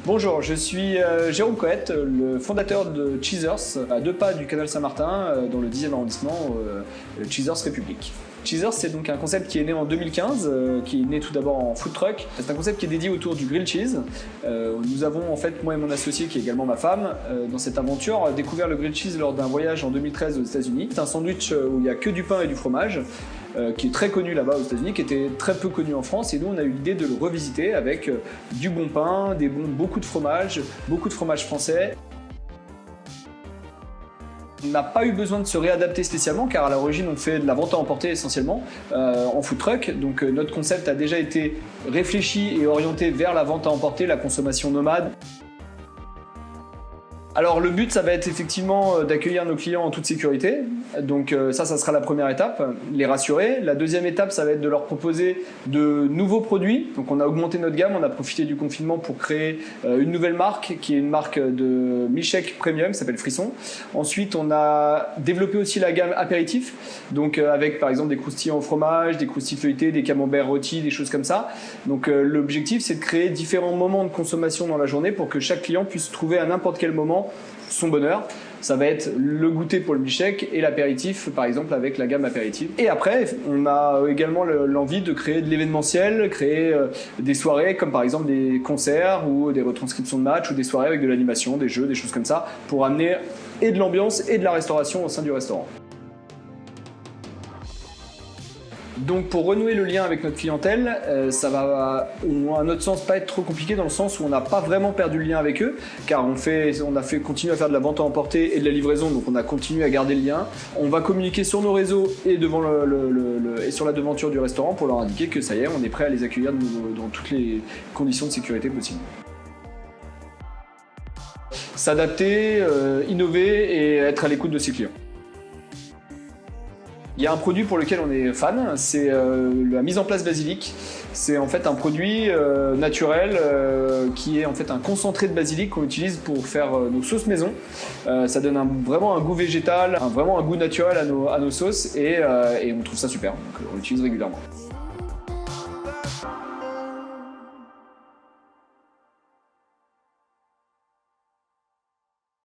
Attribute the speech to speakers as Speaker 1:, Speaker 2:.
Speaker 1: Bonjour, je suis Jérôme Coët, le fondateur de Cheezers, à 2 pas du canal Saint-Martin, dans le 10e arrondissement, Cheezers République. Cheezers, c'est donc un concept qui est né en 2015, qui est né tout d'abord en food truck. C'est un concept qui est dédié autour du grilled cheese. Nous avons en fait, moi et mon associé, qui est également ma femme, dans cette aventure, découvert le grilled cheese lors d'un voyage en 2013 aux États-Unis. C'est un sandwich où il n'y a que du pain et du fromage, qui est très connu là-bas aux États-Unis, qui était très peu connu en France, et nous on a eu l'idée de le revisiter avec du bon pain, beaucoup de fromage français. On n'a pas eu besoin de se réadapter spécialement car à l'origine on fait de la vente à emporter essentiellement en food truck. Donc notre concept a déjà été réfléchi et orienté vers la vente à emporter, la consommation nomade. Alors le but, ça va être effectivement d'accueillir nos clients en toute sécurité. Donc ça sera la première étape, les rassurer. La deuxième étape, ça va être de leur proposer de nouveaux produits. Donc on a augmenté notre gamme, on a profité du confinement pour créer une nouvelle marque qui est une marque de milkshake premium qui s'appelle Frisson. Ensuite, on a développé aussi la gamme apéritif, donc avec par exemple des croustillants au fromage, des croustilles feuilletées, des camemberts rôtis, des choses comme ça. Donc l'objectif, c'est de créer différents moments de consommation dans la journée pour que chaque client puisse trouver à n'importe quel moment son bonheur. Ça va être le goûter pour le milkshake et l'apéritif, par exemple, avec la gamme apéritif. Et après, on a également l'envie de créer de l'événementiel, créer des soirées comme par exemple des concerts ou des retranscriptions de matchs ou des soirées avec de l'animation, des jeux, des choses comme ça, pour amener et de l'ambiance et de la restauration au sein du restaurant. Donc pour renouer le lien avec notre clientèle, ça va, à notre sens, pas être trop compliqué dans le sens où on n'a pas vraiment perdu le lien avec eux, car on a continué à faire de la vente à emporter et de la livraison, donc on a continué à garder le lien. On va communiquer sur nos réseaux et, et sur la devanture du restaurant pour leur indiquer que ça y est, on est prêt à les accueillir dans toutes les conditions de sécurité possibles. S'adapter, innover et être à l'écoute de ses clients. Il y a un produit pour lequel on est fan, c'est la mise en place basilic. C'est en fait un produit naturel qui est en fait un concentré de basilic qu'on utilise pour faire nos sauces maison. Ça donne vraiment un goût végétal, vraiment un goût naturel à nos sauces et on trouve ça super, donc on l'utilise régulièrement.